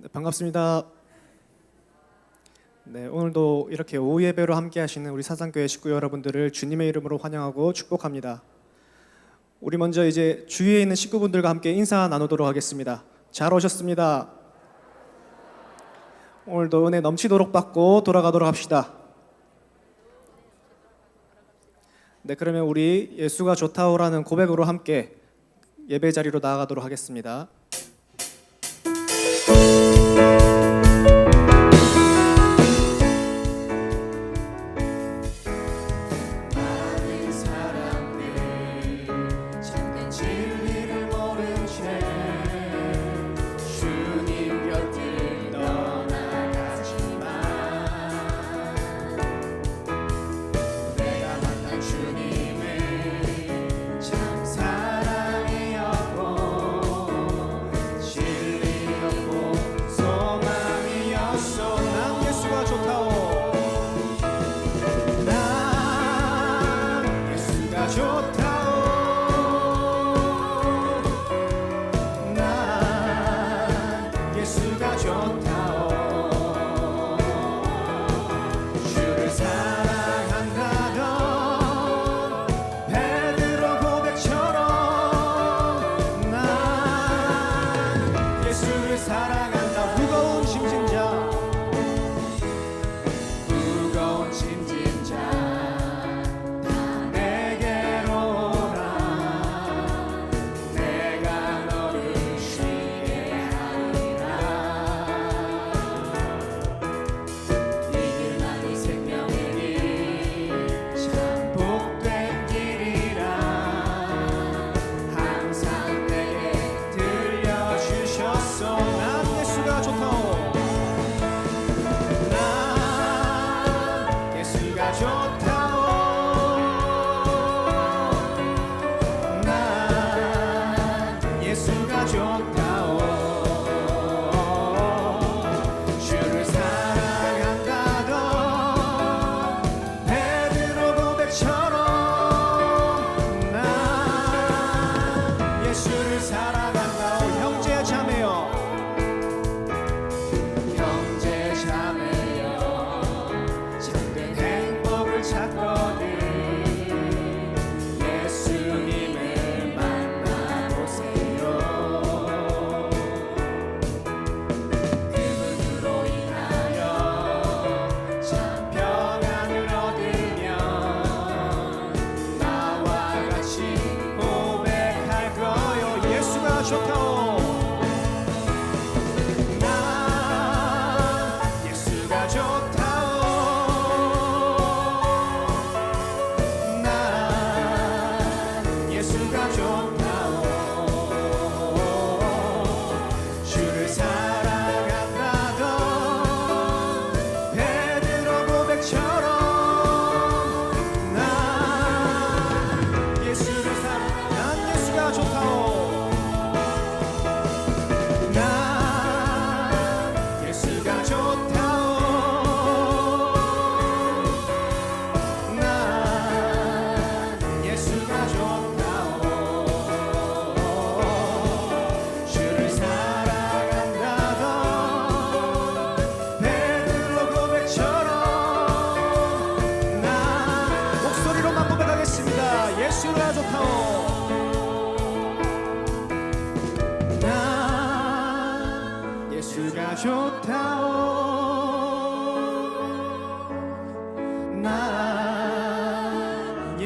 네, 반갑습니다. 네, 오늘도 이렇게 오후 예배로 함께 하시는 우리 사상교회 식구 여러분들을 주님의 이름으로 환영하고 축복합니다. 우리 먼저 이제 주위에 있는 식구분들과 함께 인사 나누도록 하겠습니다. 잘 오셨습니다. 오늘도 은혜 넘치도록 받고 돌아가도록 합시다. 네, 그러면 우리 예수가 좋다오라는 고백으로 함께 예배 자리로 나아가도록 하겠습니다.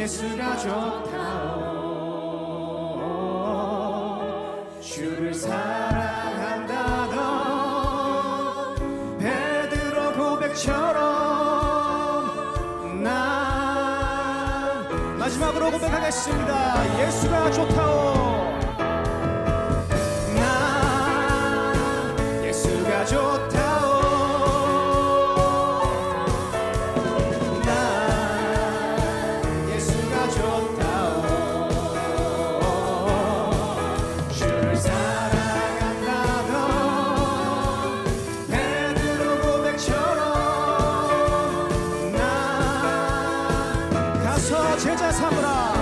예수가 좋다오 주를 사랑한다던 베드로 고백처럼 난 마지막으로 고백하겠습니다. 예수가 좋다오 난 예수가 좋다오 제자 삼으라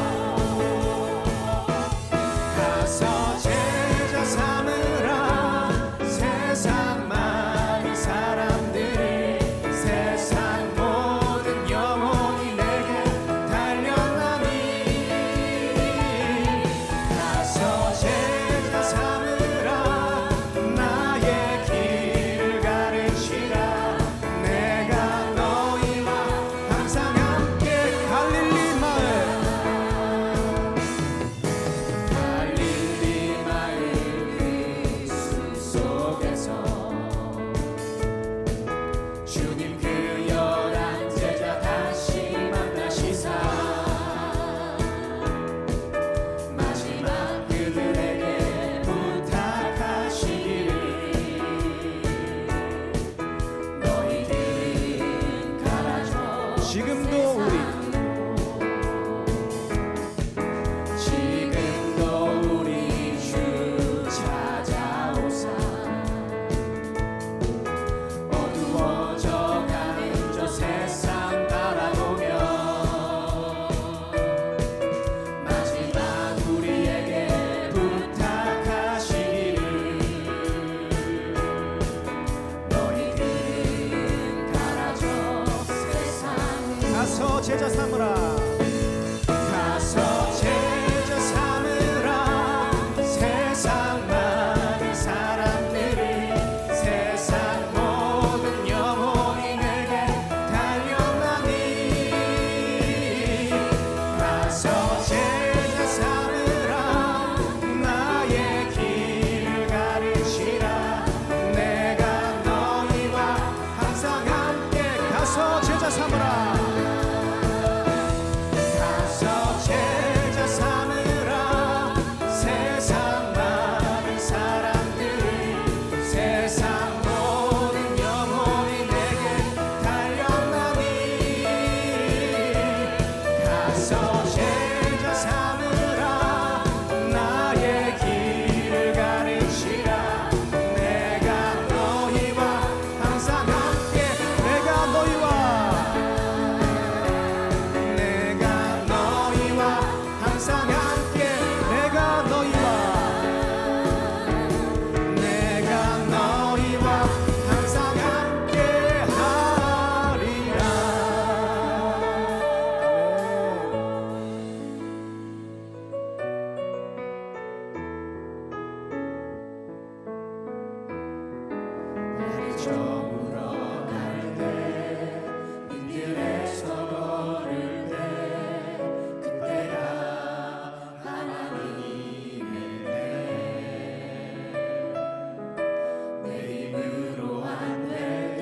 세상 많은 사람들이 세상 모든 영혼이 내게 달려나니 가서 제자 삼으라 나의 길을 가르치라 내가 너희와 항상 함께 가서 제자 삼으라 가서 제자 삼으라 세상 많은 사람들이 세상 모든 영혼이 내게 달려나니 가서 제자 삼으라 나의 길을 가르치라 내가 너희와 항상 함께 내가 너희와 항상 함께 내가 너희와 항상 함께 하리라. 날이 저물어 갈때 빈길에서 걸을 때 그때가 하나님의 내 힘으로 안 될 때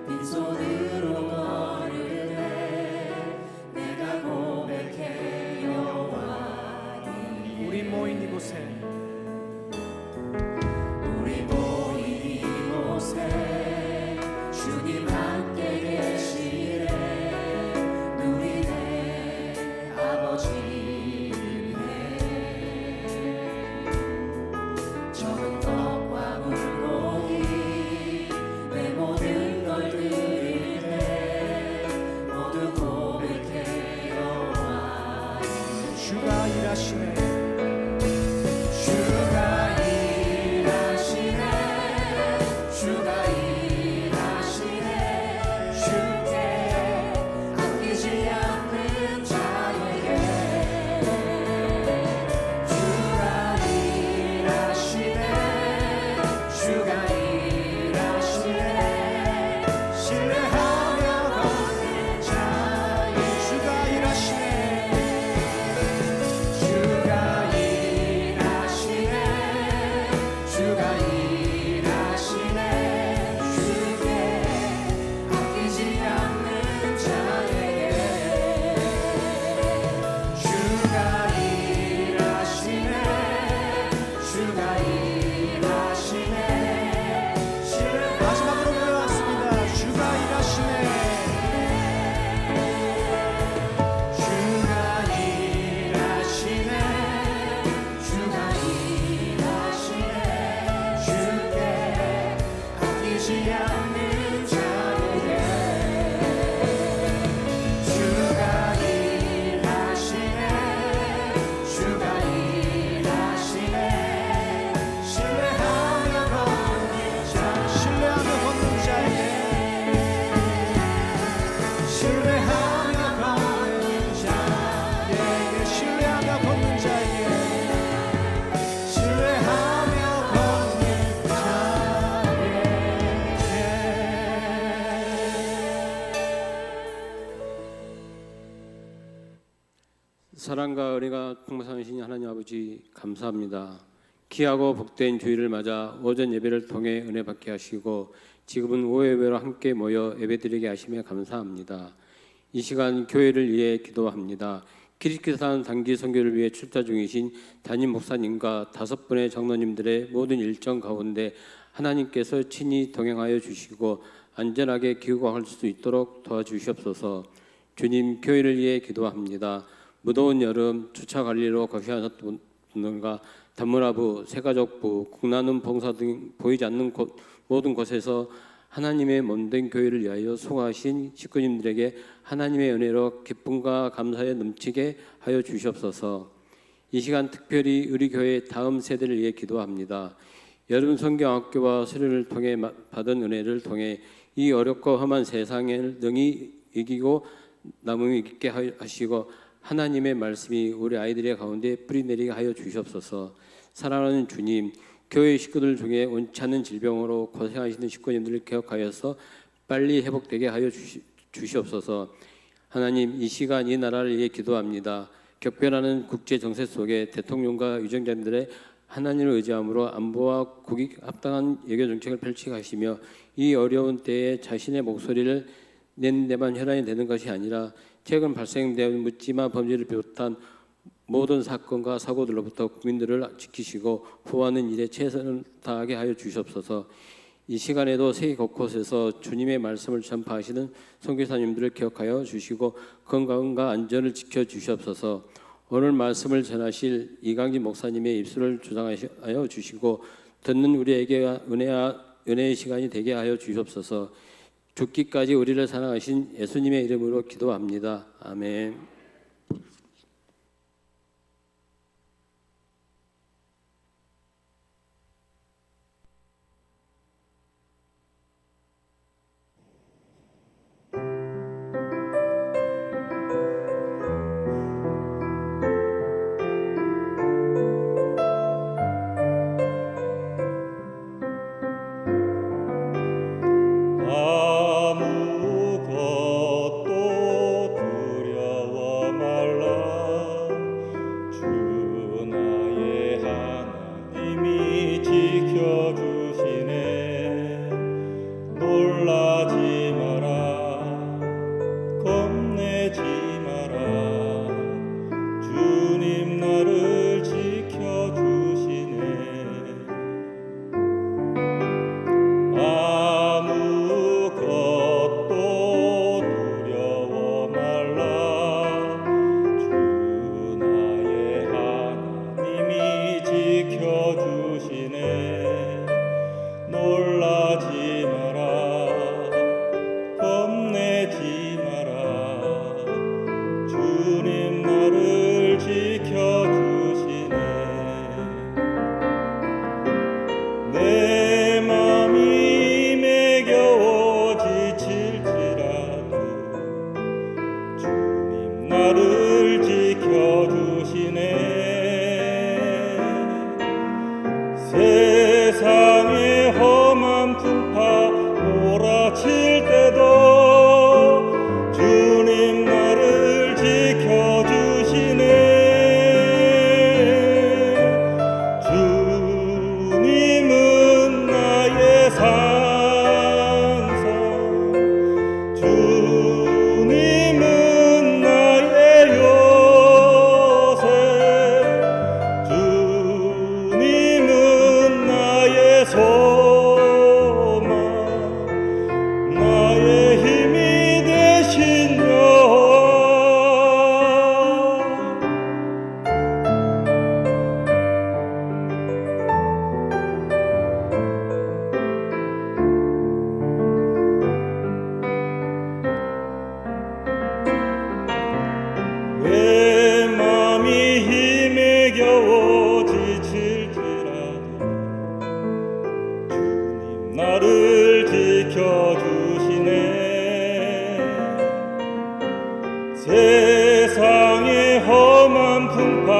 빈손으로 걸을 때 내가 고백해 여호와니 우리 모인 이곳에 주님 함께 계시네 누리네 아버지네 적은 떡과 물고기 내 모든 걸 드릴 때 모두 고백해 여호와니 주가 일하시네 주가 일하시네 주가 일하시네 주께 아끼지 않는 자에게 주가 일하시네 주가 일하시네 신뢰하며 걷는 자에게 주가 일하시네 주가 일하시네 주가 일하시네 주께 아끼지 않는 자에게 주가 일하시네 주가 일하시네 마지막으로 모여왔습니다. 주가 일하시네 주가 일하시네 주가 일하시네 주께 아끼지 않는 자에게 주가 일하시네 주가 일하시네 신뢰하며 걷는 자 신뢰하며 걷는 자에게 신뢰하며 걷는 자에게 신뢰하며 걷는 자에게 신뢰하며 걷는 사랑과 은혜가 풍성하신 하나님 아버지 감사합니다. 귀하고 복된 주일을 맞아 오전 예배를 통해 은혜 받게 하시고 지금은 오후 예배로 함께 모여 예배드리게 하심에 감사합니다. 이 시간 교회를 위해 기도합니다. 키르기스탄 단기 선교를 위해 출자 중이신 담임 목사님과 5분의 장로님들의 모든 일정 가운데 하나님께서 친히 동행하여 주시고 안전하게 귀국할 수 있도록 도와주시옵소서. 주님, 교회를 위해 기도합니다. 무더운 여름 주차 관리로 고생하셨던 분들과 단문화부, 새가족부, 국나눔 봉사 등 보이지 않는 모든 곳에서 하나님의 몸된 교회를 위하여 수고하신 식구님들에게 하나님의 은혜로 기쁨과 감사에 넘치게 하여 주시옵소서. 이 시간 특별히 우리 교회 다음 세대를 위해 기도합니다. 여름 성경학교와 수련을 통해 받은 은혜를 통해 이 어렵고 험한 세상을 능히 이기고 남음이 있게 하시고 하나님의 말씀이 우리 아이들의 가운데 뿌리내리게 하여 주시옵소서. 사랑하는 주님, 교회 식구들 중에 원치 않는 질병으로 고생하시는 식구님들을 기억하여서 빨리 회복되게 하여 주시옵소서. 하나님, 이 시간 이 나라를 위해 기도합니다. 격변하는 국제 정세 속에 대통령과 유정자들의 하나님을 의지함으로 안보와 국익 합당한 외교 정책을 펼치게 하시며 이 어려운 때에 자신의 목소리를 내는 데만 혈안이 되는 것이 아니라 최근 발생된 묻지마 범죄를 비롯한 모든 사건과 사고들로부터 국민들을 지키시고 보호하는 일에 최선을 다하게 하여 주시옵소서. 이 시간에도 세계 곳곳에서 주님의 말씀을 전파하시는 선교사님들을 기억하여 주시고 건강과 안전을 지켜 주시옵소서. 오늘 말씀을 전하실 이강진 목사님의 입술을 조장하여 주시고 듣는 우리에게 은혜의 시간이 되게 하여 주시옵소서. 죽기까지 우리를 사랑하신 예수님의 이름으로 기도합니다. 아멘. 아무것도 두려워 말라. 주 나의 하나님이 지켜주시네. 놀라지 마라. 겁내지 마라. 주님 나를 지켜주시네. 아무것도 두려워 말라. 주 나의 하나님이 지켜주시네. 놀라지 마라. 겁내지 마라. 주님 나를 지켜주시네. 내 맘이 매겨워 지칠지라도 주님 나를 지켜주시네. 세상의 험한 풍파 몰아칠 때도 주님 나를 지켜주시네. 주님은 나의 산성, 주님은 나의 요새, 주님은 나의 소망, 나의 힘이 되신 여호와. 내 맘이 힘에 겨워 지칠지라도 주님 나를 지켜주시네. 세상의 험한 풍파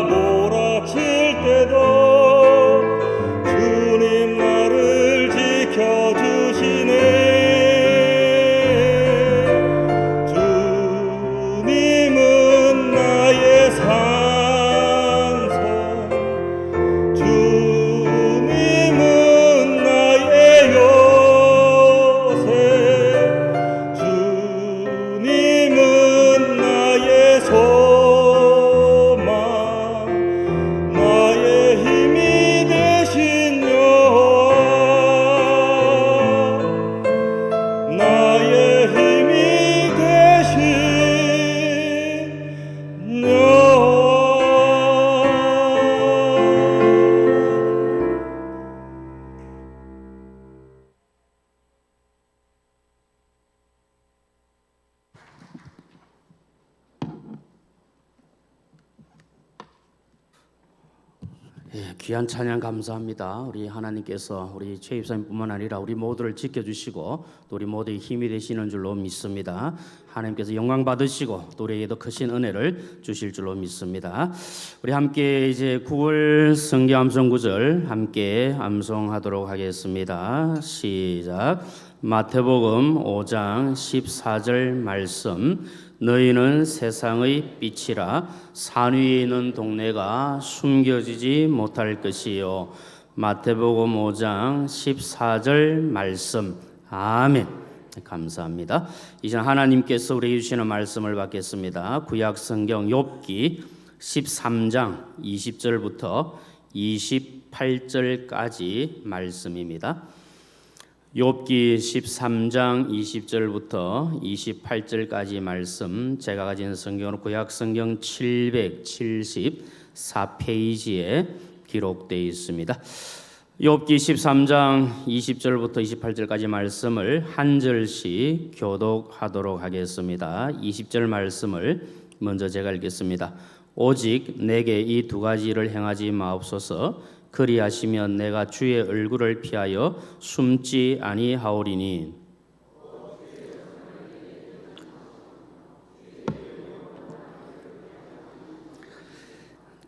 몰아칠 때도 주님 나를 지켜주시네. 주님은 나의 산성, 주님은 나의 요새, 귀한 찬양 감사합니다. 우리 하나님께서 우리 최 입사님뿐만 아니라 우리 모두를 지켜주시고 또 우리 모두의 힘이 되시는 줄로 믿습니다. 하나님께서 영광 받으시고 또 우리에게도 크신 은혜를 주실 줄로 믿습니다. 우리 함께 이제 9월 성경 암송 구절 함께 암송하도록 하겠습니다. 시작. 마태복음 5장 14절 말씀. 너희는 세상의 빛이라 산 위에 있는 동네가 숨겨지지 못할 것이요. 마태복음 5장 14절 말씀. 아멘. 감사합니다. 이제 하나님께서 우리에게 주시는 말씀을 받겠습니다. 구약 성경 욥기 13장 20절부터 28절까지 말씀입니다. 욥기 13장 20절부터 28절까지 말씀, 제가 가진 성경으로 구약 성경 774페이지에 기록되어 있습니다. 욥기 13장 20절부터 28절까지 말씀을 한 절씩 교독하도록 하겠습니다. 20절 말씀을 먼저 제가 읽겠습니다. 오직 내게 이 두 가지를 행하지 마옵소서. 그리하시면 내가 주의 얼굴을 피하여 숨지 아니하오리니.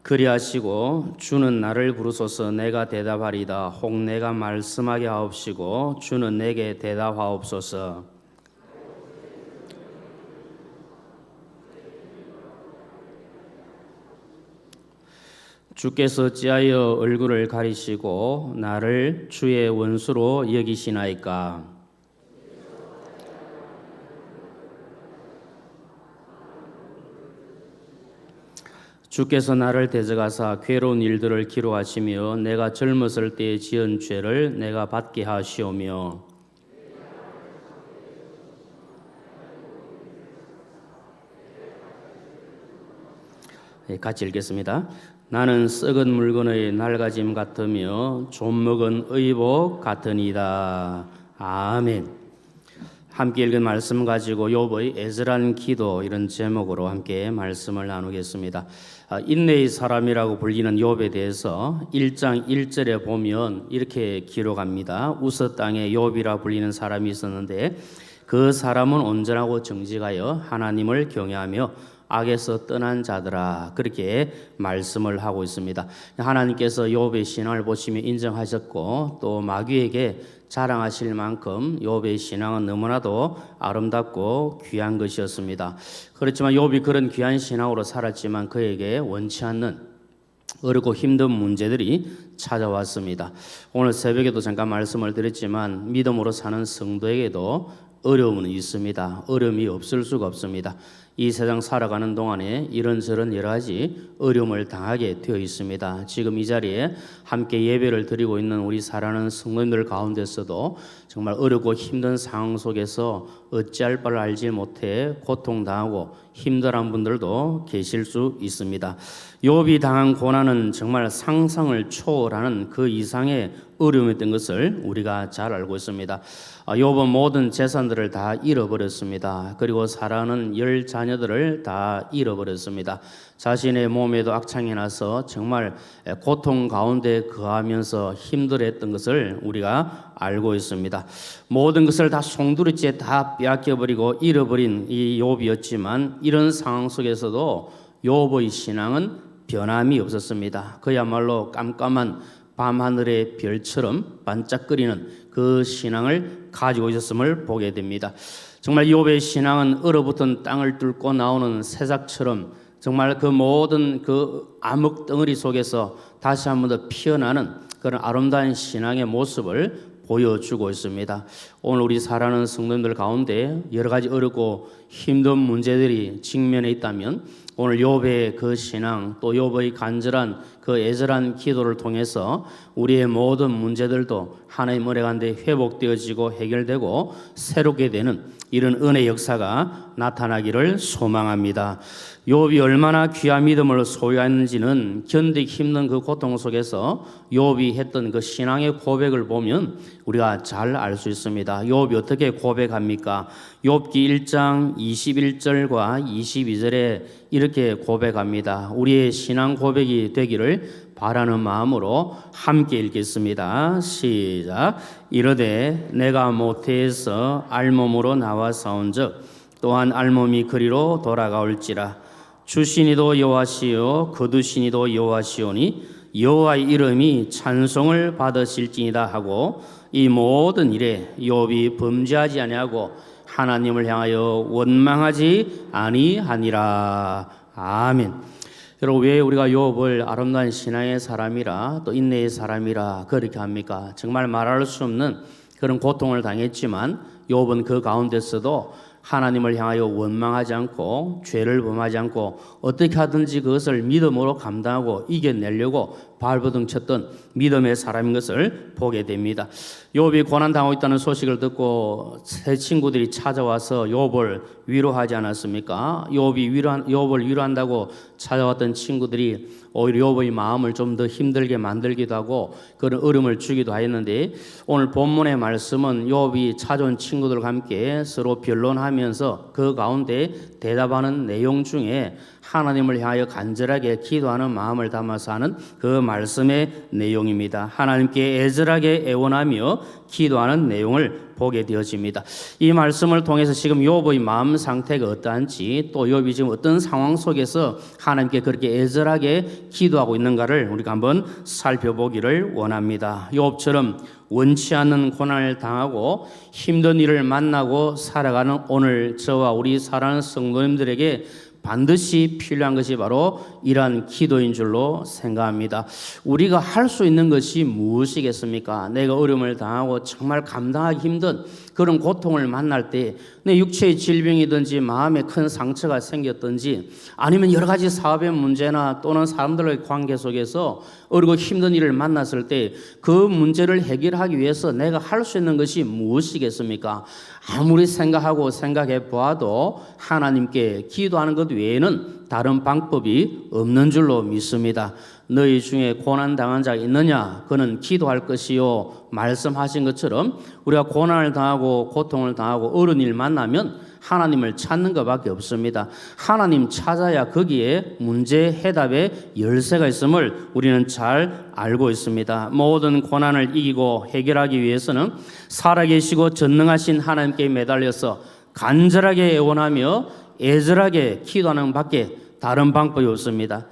그리하시고 주는 나를 부르소서. 내가 대답하리다. 혹 내가 말씀하게 하옵시고 주는 내게 대답하옵소서. 주께서 어찌하여 얼굴을 가리시고 나를 주의 원수로 여기시나이까. 주께서 나를 대적하사 괴로운 일들을 기로하시며 내가 젊었을 때에 지은 죄를 내가 받게 하시오며. 같이 읽겠습니다. 나는 썩은 물건의 낡아짐 같으며 좀 먹은 의복 같으니이다. 아멘. 함께 읽은 말씀 가지고 욥의 애절한 기도, 이런 제목으로 함께 말씀을 나누겠습니다. 인내의 사람이라고 불리는 욥에 대해서 1장 1절에 보면 이렇게 기록합니다. 우스 땅에 욥이라 불리는 사람이 있었는데 그 사람은 온전하고 정직하여 하나님을 경외하며 악에서 떠난 자들아, 그렇게 말씀을 하고 있습니다. 하나님께서 욥의 신앙을 보시며 인정하셨고 또 마귀에게 자랑하실 만큼 욥의 신앙은 너무나도 아름답고 귀한 것이었습니다. 그렇지만 욥이 그런 귀한 신앙으로 살았지만 그에게 원치 않는 어렵고 힘든 문제들이 찾아왔습니다. 오늘 새벽에도 잠깐 말씀을 드렸지만 믿음으로 사는 성도에게도 어려움은 있습니다. 어려움이 없을 수가 없습니다. 이 세상 살아가는 동안에 이런저런 여러 가지 어려움을 당하게 되어 있습니다. 지금 이 자리에 함께 예배를 드리고 있는 우리 사랑하는 성도님들 가운데서도 정말 어렵고 힘든 상황 속에서 어찌할 바를 알지 못해 고통당하고 힘들어한 분들도 계실 수 있습니다. 욥이 당한 고난은 정말 상상을 초월하는 그 이상의 어려움이었던 것을 우리가 잘 알고 있습니다. 욥은 모든 재산들을 다 잃어버렸습니다. 그리고 사랑하는 10 자녀들을 다 잃어버렸습니다. 자신의 몸에도 악창이 나서 정말 고통 가운데 거하면서 힘들어했던 것을 우리가 알고 있습니다. 모든 것을 다 송두리째 다 빼앗겨버리고 잃어버린 이 욥이었지만 이런 상황 속에서도 욥의 신앙은 변함이 없었습니다. 그야말로 깜깜한 밤하늘의 별처럼 반짝거리는 그 신앙을 가지고 있었음을 보게 됩니다. 정말 욥의 신앙은 얼어붙은 땅을 뚫고 나오는 새싹처럼 정말 그 모든 그 암흑 덩어리 속에서 다시 한 번 더 피어나는 그런 아름다운 신앙의 모습을 보여주고 있습니다. 오늘 우리 사랑하는 성도님들 가운데 여러 가지 어렵고 힘든 문제들이 직면해 있다면 오늘 욥의 그 신앙 또 욥의 간절한 그 애절한 기도를 통해서 우리의 모든 문제들도 하나님 은혜 가운데 회복되어지고 해결되고 새롭게 되는 이런 은혜 역사가 나타나기를 소망합니다. 욥이 얼마나 귀한 믿음을 소유했는지는 견디기 힘든 그 고통 속에서 욥이 했던 그 신앙의 고백을 보면 우리가 잘 알 수 있습니다. 욥이 어떻게 고백합니까? 욥기 1장 21절과 22절에 이렇게 고백합니다. 우리의 신앙 고백이 되기를 바라는 마음으로 함께 읽겠습니다. 시작. 이르되 내가 모태에서 알몸으로 나와 싸운즉 또한 알몸이 그리로 돌아가올지라. 주시니도 여호와시요 거두시니도 여호와시오니 여호와의 이름이 찬송을 받으실지니라 하고 이 모든 일에 욥이 범죄하지 아니하고 하나님을 향하여 원망하지 아니하니라. 아멘. 여러분, 왜 우리가 욥을 아름다운 신앙의 사람이라 또 인내의 사람이라 그렇게 합니까? 정말 말할 수 없는 그런 고통을 당했지만 욥은 그 가운데서도 하나님을 향하여 원망하지 않고 죄를 범하지 않고 어떻게 하든지 그것을 믿음으로 감당하고 이겨내려고 발버둥쳤던 믿음의 사람인 것을 보게 됩니다. 욥이 고난당하고 있다는 소식을 듣고 세 친구들이 찾아와서 욥을 위로하지 않았습니까? 욥을 위로한다고 찾아왔던 친구들이 오히려 욥의 마음을 좀 더 힘들게 만들기도 하고 그런 어려움을 주기도 하였는데, 오늘 본문의 말씀은 욥이 찾아온 친구들과 함께 서로 변론하면서 그 가운데 대답하는 내용 중에 하나님을 향하여 간절하게 기도하는 마음을 담아서 하는 그 말씀의 내용입니다. 하나님께 애절하게 애원하며 기도하는 내용을 보게 되어집니다. 이 말씀을 통해서 지금 욥의 마음 상태가 어떠한지, 또 욥이 지금 어떤 상황 속에서 하나님께 그렇게 애절하게 기도하고 있는가를 우리가 한번 살펴보기를 원합니다. 욥처럼 원치 않는 고난을 당하고 힘든 일을 만나고 살아가는 오늘 저와 우리 사랑하는 성도님들에게 반드시 필요한 것이 바로 이러한 기도인 줄로 생각합니다. 우리가 할 수 있는 것이 무엇이겠습니까? 내가 어려움을 당하고 정말 감당하기 힘든 그런 고통을 만날 때 내 육체의 질병이든지 마음에 큰 상처가 생겼든지 아니면 여러 가지 사업의 문제나 또는 사람들의 관계 속에서 어렵고 힘든 일을 만났을 때 그 문제를 해결하기 위해서 내가 할 수 있는 것이 무엇이겠습니까? 아무리 생각해 보아도 하나님께 기도하는 것 외에는 다른 방법이 없는 줄로 믿습니다. 너희 중에 고난당한 자가 있느냐? 그는 기도할 것이요. 말씀하신 것처럼 우리가 고난을 당하고 고통을 당하고 어려운 일 만나면 하나님을 찾는 것밖에 없습니다. 하나님 찾아야 거기에 문제 해답의 열쇠가 있음을 우리는 잘 알고 있습니다. 모든 고난을 이기고 해결하기 위해서는 살아계시고 전능하신 하나님께 매달려서 간절하게 애원하며 애절하게 기도하는 밖에 다른 방법이 없습니다.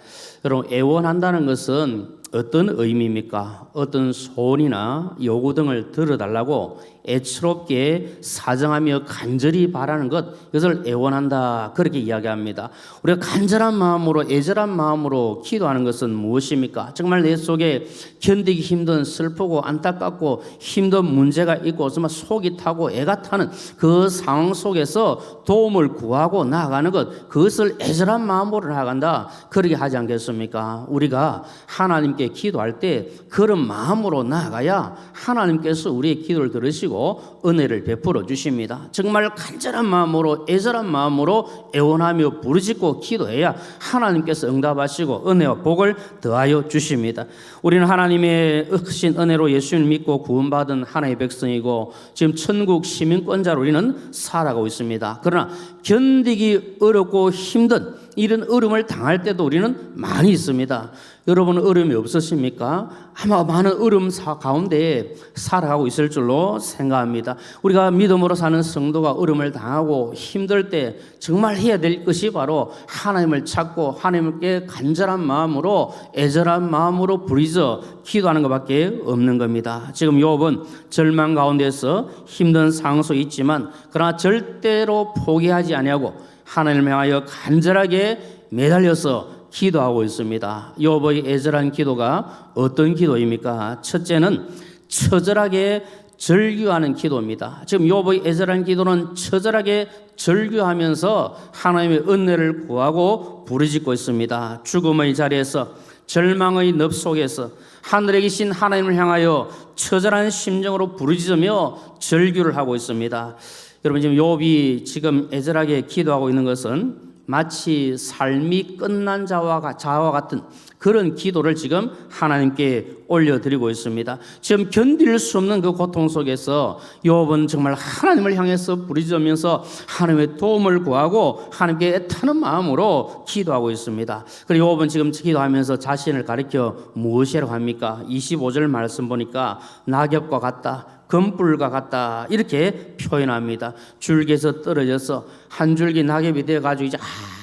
여러분, 애원한다는 것은 어떤 의미입니까? 어떤 소원이나 요구 등을 들어달라고 애처롭게 사정하며 간절히 바라는 것, 이것을 애원한다, 그렇게 이야기합니다. 우리가 간절한 마음으로 애절한 마음으로 기도하는 것은 무엇입니까? 정말 내 속에 견디기 힘든 슬프고 안타깝고 힘든 문제가 있고 정말 속이 타고 애가 타는 그 상황 속에서 도움을 구하고 나아가는 것, 그것을 애절한 마음으로 나아간다, 그렇게 하지 않겠습니까? 우리가 하나님께 기도할 때 그런 마음으로 나아가야 하나님께서 우리의 기도를 들으시고 은혜를 베풀어 주십니다. 정말 간절한 마음으로 애절한 마음으로 애원하며 부르짖고 기도해야 하나님께서 응답하시고 은혜와 복을 더하여 주십니다. 우리는 하나님의 크신 은혜로 예수님을 믿고 구원받은 하나님의 백성이고 지금 천국 시민권자로 우리는 살아가고 있습니다. 그러나 견디기 어렵고 힘든 이런 어려움을 당할 때도 우리는 많이 있습니다. 여러분은 어려움이 없으십니까? 아마 많은 어려움 가운데 살아가고 있을 줄로 생각합니다. 우리가 믿음으로 사는 성도가 어려움을 당하고 힘들 때 정말 해야 될 것이 바로 하나님을 찾고 하나님께 간절한 마음으로 애절한 마음으로 부르짖어 기도하는 것밖에 없는 겁니다. 지금 욥은 절망 가운데서 힘든 상황 속에 있지만 그러나 절대로 포기하지 아니하고 하나님을 향하여 간절하게 매달려서 기도하고 있습니다. 욥의 애절한 기도가 어떤 기도입니까? 첫째는 처절하게 절규하는 기도입니다. 지금 욥의 애절한 기도는 처절하게 절규하면서 하나님의 은혜를 구하고 부르짖고 있습니다. 죽음의 자리에서 절망의 늪 속에서 하늘에 계신 하나님을 향하여 처절한 심정으로 부르짖으며 절규를 하고 있습니다. 여러분, 지금 욥이 지금 애절하게 기도하고 있는 것은 마치 삶이 끝난 자와 같은 그런 기도를 지금 하나님께 올려드리고 있습니다. 지금 견딜 수 없는 그 고통 속에서 욥은 정말 하나님을 향해서 부르짖으면서 하나님의 도움을 구하고 하나님께 애타는 마음으로 기도하고 있습니다. 그리고 욥은 지금 기도하면서 자신을 가리켜 무엇이라고 합니까? 25절 말씀 보니까 낙엽과 같다, 금불과 같다 이렇게 표현합니다. 줄기에서 떨어져서 한 줄기 낙엽이 되어가지고 이제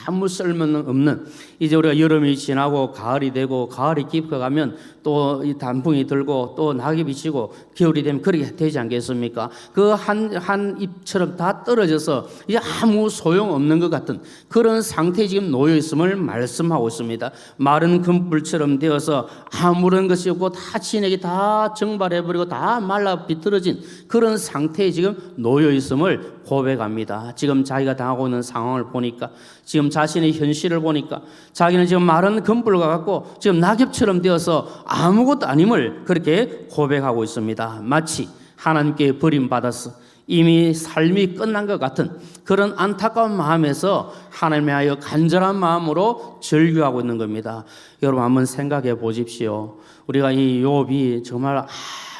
아무 쓸모없는, 이제 우리가 여름이 지나고 가을이 되고 가을이 깊어가면 또 이 단풍이 들고 또 낙엽이 지고 겨울이 되면 그렇게 되지 않겠습니까? 그 한 잎처럼 다 떨어져서 이제 아무 소용없는 것 같은 그런 상태에 지금 놓여 있음을 말씀하고 있습니다. 마른 금불처럼 되어서 아무런 것이 없고 다 진액이 다 증발해버리고 다 말라 비틀어진 그런 상태에 지금 놓여 있음을 고백합니다. 지금 자기가 당하고 있는 상황을 보니까, 지금 자신의 현실을 보니까 자기는 지금 마른 금불과 같고 지금 낙엽처럼 되어서 아무것도 아님을 그렇게 고백하고 있습니다. 마치 하나님께 버림받았어 이미 삶이 끝난 것 같은 그런 안타까운 마음에서 하나님에 하여 간절한 마음으로 절규하고 있는 겁니다. 여러분 한번 생각해 보십시오. 우리가 이 욥이 정말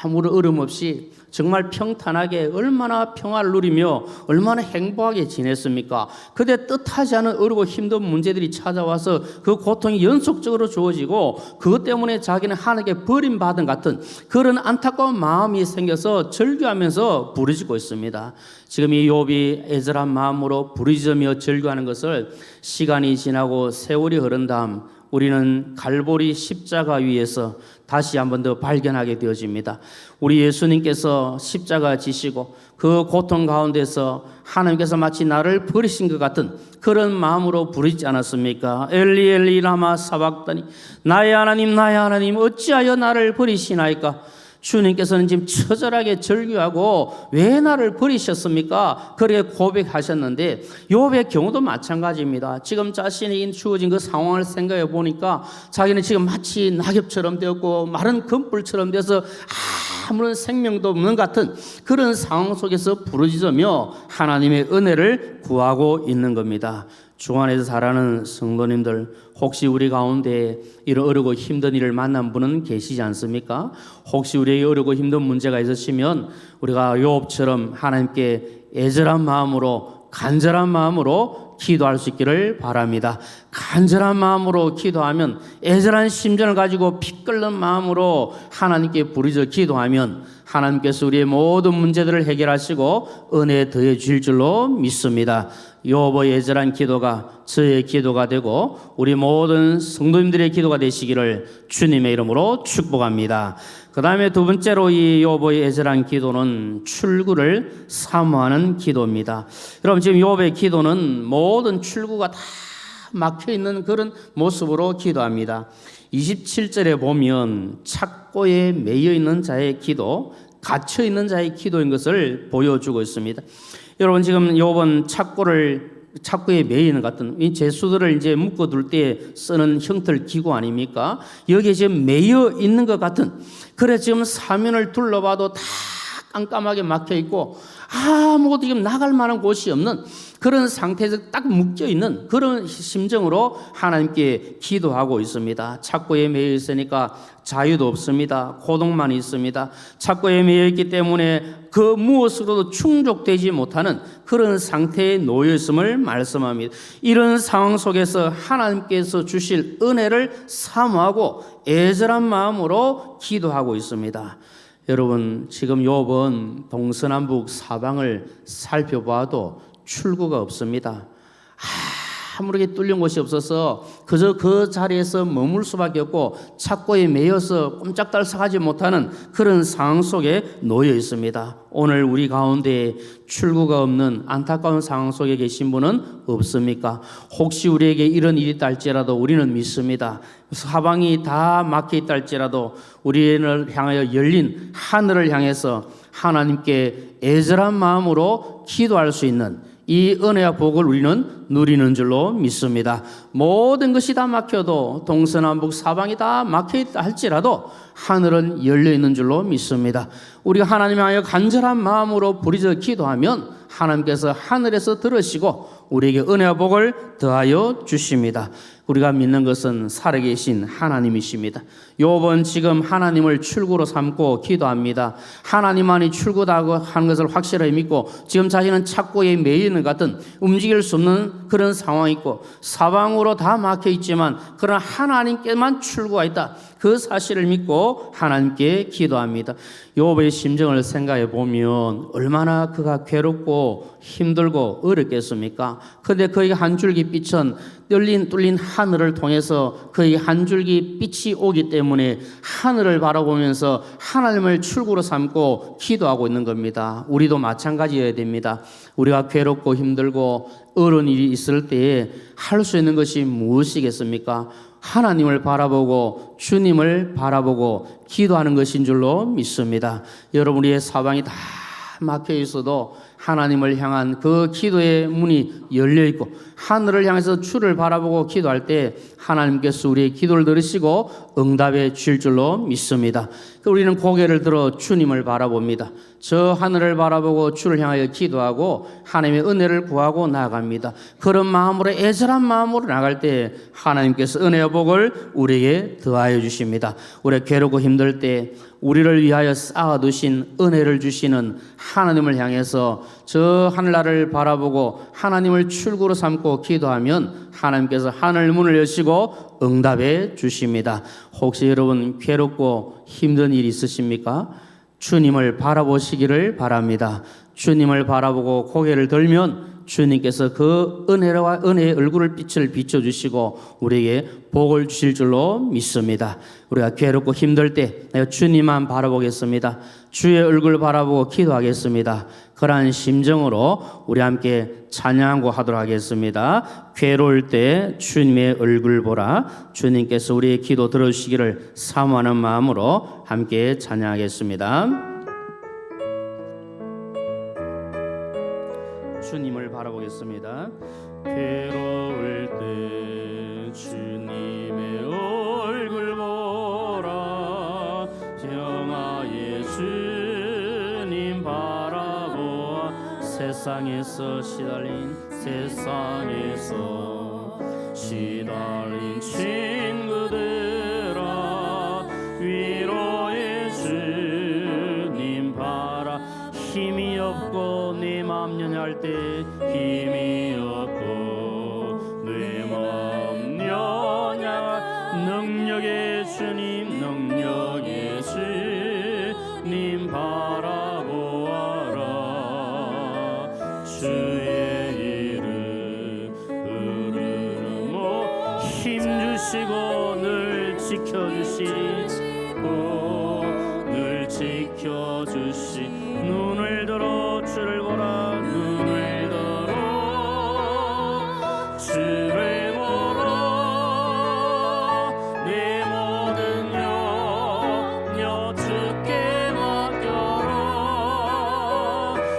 아무런 어려움 없이 정말 평탄하게 얼마나 평화를 누리며 얼마나 행복하게 지냈습니까? 그때 뜻하지 않은 어렵고 힘든 문제들이 찾아와서 그 고통이 연속적으로 주어지고 그것 때문에 자기는 하나님께 버림받은 같은 그런 안타까운 마음이 생겨서 절규하면서 부르짖고 있습니다. 지금 이 욥이 애절한 마음으로 부르짖으며 절규하는 것을 시간이 지나고 세월이 흐른 다음 우리는 갈보리 십자가 위에서 다시 한 번 더 발견하게 되어집니다. 우리 예수님께서 십자가 지시고 그 고통 가운데서 하나님께서 마치 나를 버리신 것 같은 그런 마음으로 부르지 않았습니까? 엘리 엘리 라마 사박다니, 나의 하나님 어찌하여 나를 버리시나이까? 주님께서는 지금 처절하게 절규하고 왜 나를 버리셨습니까? 그렇게 고백하셨는데 욥의 경우도 마찬가지입니다. 지금 자신이 주어진 그 상황을 생각해 보니까 자기는 지금 마치 낙엽처럼 되었고 마른 금불처럼 되어서 아무런 생명도 없는 같은 그런 상황 속에서 부르짖으며 하나님의 은혜를 구하고 있는 겁니다. 주 안에서 살아가는 성도님들, 혹시 우리 가운데 이런 어렵고 힘든 일을 만난 분은 계시지 않습니까? 혹시 우리에게 어렵고 힘든 문제가 있으시면 우리가 욥처럼 하나님께 애절한 마음으로 간절한 마음으로 기도할 수 있기를 바랍니다. 간절한 마음으로 기도하면, 애절한 심정을 가지고 피 끓는 마음으로 하나님께 부르짖어 기도하면 하나님께서 우리의 모든 문제들을 해결하시고 은혜 더해 주실 줄로 믿습니다. 욥의 애절한 기도가 저의 기도가 되고 우리 모든 성도님들의 기도가 되시기를 주님의 이름으로 축복합니다. 그 다음에 두 번째로 이 욥의 애절한 기도는 출구를 사모하는 기도입니다. 여러분, 지금 욥의 기도는 모든 출구가 다 막혀있는 그런 모습으로 기도합니다. 27절에 보면 착고에 매여있는 자의 기도, 갇혀있는 자의 기도인 것을 보여주고 있습니다. 여러분, 지금 욥은 착고에 매이는 같은 이 제수들을 이제 묶어둘 때 쓰는 형틀 기구 아닙니까? 여기에 지금 매여 있는 것 같은, 그래 지금 사면을 둘러봐도 다 깜깜하게 막혀 있고 아무것도 지금 나갈 만한 곳이 없는 그런 상태에서 딱 묶여 있는 그런 심정으로 하나님께 기도하고 있습니다. 착고에 매여 있으니까 자유도 없습니다. 고통만 있습니다. 착고에 매여 있기 때문에 그 무엇으로도 충족되지 못하는 그런 상태에 놓여 있음을 말씀합니다. 이런 상황 속에서 하나님께서 주실 은혜를 사모하고 애절한 마음으로 기도하고 있습니다. 여러분, 지금 욥은 동서남북 사방을 살펴봐도 출구가 없습니다. 아무렇게 뚫린 곳이 없어서 그저 그 자리에서 머물 수밖에 없고 착고에 매여서 꼼짝달싹하지 못하는 그런 상황 속에 놓여 있습니다. 오늘 우리 가운데 출구가 없는 안타까운 상황 속에 계신 분은 없습니까? 혹시 우리에게 이런 일이 있다 할지라도 우리는 믿습니다. 사방이 다 막혀 있다 할지라도 우리를 향하여 열린 하늘을 향해서 하나님께 애절한 마음으로 기도할 수 있는 이 은혜와 복을 우리는 누리는 줄로 믿습니다. 모든 것이 다 막혀도 동서남북 사방이 다 막혀있다 할지라도 하늘은 열려있는 줄로 믿습니다. 우리가 하나님을 향하여 간절한 마음으로 부르짖어 기도하면 하나님께서 하늘에서 들으시고 우리에게 은혜와 복을 더하여 주십니다. 우리가 믿는 것은 살아계신 하나님이십니다. 욥은 지금 하나님을 출구로 삼고 기도합니다. 하나님만이 출구다고 하는 것을 확실하게 믿고 지금 자신은 착고에 매여 있는 것 같은 움직일 수 없는 그런 상황이 있고 사방으로 다 막혀 있지만 그러나 하나님께만 출구가 있다. 그 사실을 믿고 하나님께 기도합니다. 욥의 심정을 생각해 보면 얼마나 그가 괴롭고 힘들고 어렵겠습니까? 그런데 그의 한 줄기 빛은 뚫린 하늘을 통해서 그의 한 줄기 빛이 오기 때문에 하늘을 바라보면서 하나님을 출구로 삼고 기도하고 있는 겁니다. 우리도 마찬가지여야 됩니다. 우리가 괴롭고 힘들고 어려운 일이 있을 때에 할 수 있는 것이 무엇이겠습니까? 하나님을 바라보고 주님을 바라보고 기도하는 것인 줄로 믿습니다. 여러분, 우리의 사방이 다 막혀 있어도 하나님을 향한 그 기도의 문이 열려 있고 하늘을 향해서 주를 바라보고 기도할 때 하나님께서 우리의 기도를 들으시고 응답해 주실 줄로 믿습니다. 우리는 고개를 들어 주님을 바라봅니다. 저 하늘을 바라보고 주를 향하여 기도하고 하나님의 은혜를 구하고 나아갑니다. 그런 마음으로 애절한 마음으로 나갈 때 하나님께서 은혜와 복을 우리에게 더하여 주십니다. 우리가 괴롭고 힘들 때 우리를 위하여 쌓아두신 은혜를 주시는 하나님을 향해서 저 하늘나라를 바라보고 하나님을 출구로 삼고 기도하면 하나님께서 하늘 문을 여시고 응답해 주십니다. 혹시 여러분 괴롭고 힘든 일이 있으십니까? 주님을 바라보시기를 바랍니다. 주님을 바라보고 고개를 들면 주님께서 그 은혜와 은혜의 얼굴을 빛을 비춰주시고 우리에게 복을 주실 줄로 믿습니다. 우리가 괴롭고 힘들 때 내가 주님만 바라보겠습니다. 주의 얼굴 바라보고 기도하겠습니다. 그러한 심정으로 우리 함께 찬양하고 하도록 하겠습니다. 괴로울 때 주님의 얼굴 보라. 주님께서 우리의 기도 들어주시기를 사모하는 마음으로 함께 찬양하겠습니다. 주님을 바라보겠습니다. 괴로울 때 주님의 얼굴 보라. 영화의 주님 바라보아. 세상에서 시달린 친구들아, 위로의 주님 바라. 힘이 없고 내 마음 연약할 때 힘이 없고 내 마음 연약 능력의 주님 바라보아라. 주의 이름 부르는 힘 주시고 늘 지켜주시고 늘 지켜주시. 눈을 들어 주를 보라. 눈을 들어 주를 보라. 내 모든 염려 주께 맡겨라.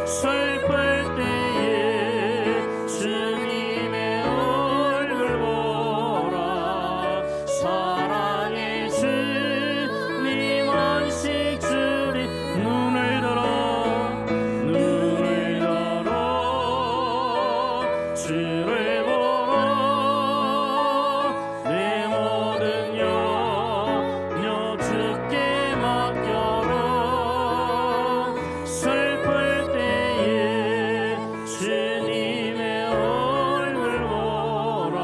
슬플 때에 주님의 얼굴 보라. 사랑의 주님 안식 주리. 눈을 들어 주를 보라. 내 모든 염려 주께 맡겨라. 슬플 때에 주님의 얼굴 보라.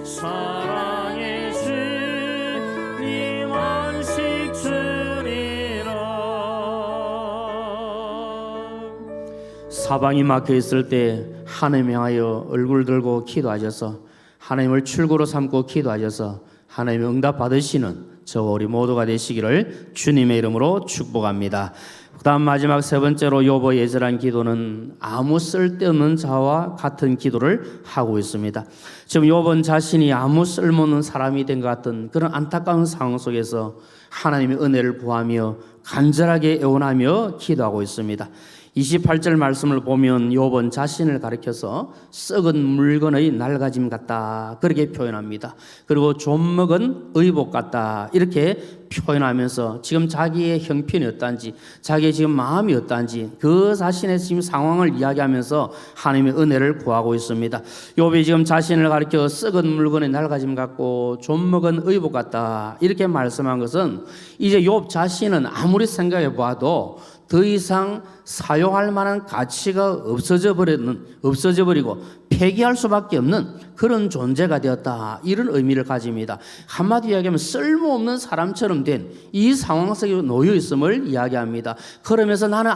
사랑의 주님 안식 주리라. 사방이 막혀 있을 때 하나님 향하여 얼굴 들고 기도하셔서 하나님을 출구로 삼고 기도하셔서 하나님의 응답 받으시는 저와 우리 모두가 되시기를 주님의 이름으로 축복합니다. 그다음 마지막 세 번째로 욥의 애절한 기도는 아무 쓸데없는 자와 같은 기도를 하고 있습니다. 지금 욥은 자신이 아무 쓸모없는 사람이 된 것 같은 그런 안타까운 상황 속에서 하나님의 은혜를 구하며 간절하게 애원하며 기도하고 있습니다. 28절 말씀을 보면 욥은 자신을 가리켜서 썩은 물건의 낡아짐 같다 그렇게 표현합니다. 그리고 좀먹은 의복 같다 이렇게 표현하면서 지금 자기의 형편이 어떤지, 자기의 지금 마음이 어떤지 그 자신의 지금 상황을 이야기하면서 하나님의 은혜를 구하고 있습니다. 욥이 지금 자신을 가리켜 썩은 물건의 낡아짐 같고 좀먹은 의복 같다 이렇게 말씀한 것은 이제 욥 자신은 아무리 생각해 봐도 더 이상 사용할 만한 가치가 없어져 버리고 폐기할 수밖에 없는 그런 존재가 되었다 이런 의미를 가집니다. 한마디로 이야기하면 쓸모없는 사람처럼 된 이 상황 속에 놓여 있음을 이야기합니다. 그러면서 나는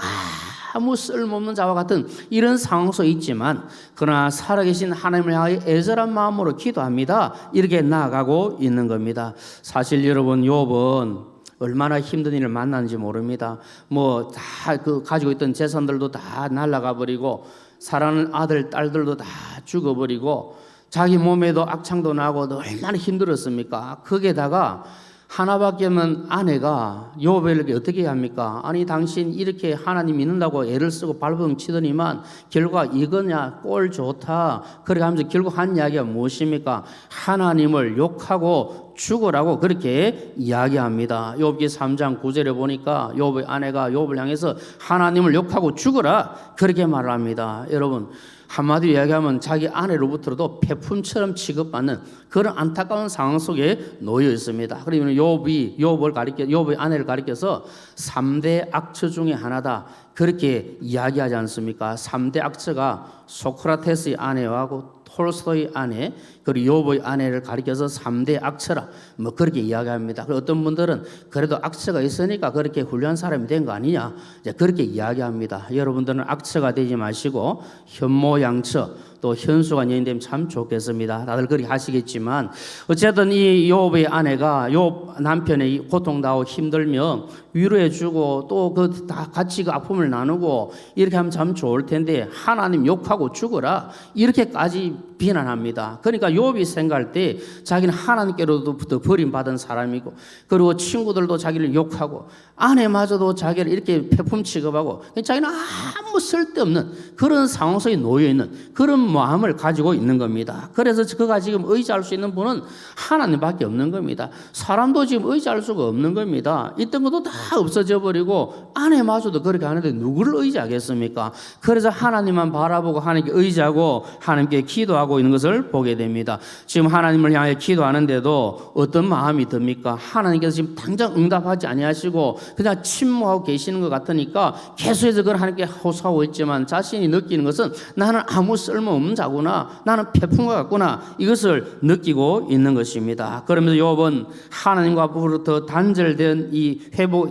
아무 쓸모없는 자와 같은 이런 상황 속에 있지만 그러나 살아계신 하나님을 향하여 애절한 마음으로 기도합니다. 이렇게 나아가고 있는 겁니다. 사실 여러분 욥은 얼마나 힘든 일을 만났는지 모릅니다. 뭐 다 그 가지고 있던 재산들도 다 날아가 버리고 사랑하는 아들 딸들도 다 죽어버리고 자기 몸에도 악창도 나고 얼마나 힘들었습니까? 거기에다가 하나밖에 없는 아내가 욥에게 어떻게 합니까? 아니 당신 이렇게 하나님 믿는다고 애를 쓰고 발버둥 치더니만 결과 이거냐 꼴 좋다 그렇게 하면서 결국 한 이야기가 무엇입니까? 하나님을 욕하고 죽으라고 그렇게 이야기합니다. 욥기 3장 9절에 보니까 욥의 아내가 욥을 향해서 하나님을 욕하고 죽으라 그렇게 말을 합니다. 여러분 한마디로 이야기하면 자기 아내로부터도 폐품처럼 취급받는 그런 안타까운 상황 속에 놓여 있습니다. 그러면 욥의 아내를 가리켜서 3대 악처 중에 하나다 그렇게 이야기하지 않습니까? 3대 악처가 소크라테스의 아내하고 톨스토이의 아내 그리고 욥의 아내를 가리켜서 3대 악처라 뭐 그렇게 이야기합니다. 그리고 어떤 분들은 그래도 악처가 있으니까 그렇게 훌륭한 사람이 된 거 아니냐 이제 그렇게 이야기합니다. 여러분들은 악처가 되지 마시고 현모양처 또 현수가 여인되면 참 좋겠습니다. 다들 그렇게 하시겠지만 어쨌든 이 욥의 아내가 욥 남편의 고통당하고 힘들면 위로해주고 또 그 다 같이 그 아픔을 나누고 이렇게 하면 참 좋을 텐데 하나님 욕하고 죽어라 이렇게까지 비난합니다. 그러니까 욥이 생각할 때 자기는 하나님께로부터 버림받은 사람이고 그리고 친구들도 자기를 욕하고 아내마저도 자기를 이렇게 폐품 취급하고 자기는 아무 쓸데없는 그런 상황 속에 놓여있는 그런 마음을 가지고 있는 겁니다. 그래서 그가 지금 의지할 수 있는 분은 하나님밖에 없는 겁니다. 사람도 지금 의지할 수가 없는 겁니다. 있던 것도 다 없어져 버리고 아내마저도 그렇게 하는데 누구를 의지하겠습니까? 그래서 하나님만 바라보고 하나님께 의지하고 하나님께 기도하고 있는 것을 보게 됩니다. 지금 하나님을 향해 기도하는데도 어떤 마음이 듭니까? 하나님께서 지금 당장 응답하지 아니하시고 그냥 침묵하고 계시는 것 같으니까 계속해서 그걸 하나님께 호소하고 있지만 자신이 느끼는 것은 나는 아무 쓸모없는 자구나 나는 폐품과 같구나 이것을 느끼고 있는 것입니다. 그러면서 욥은 하나님과로부터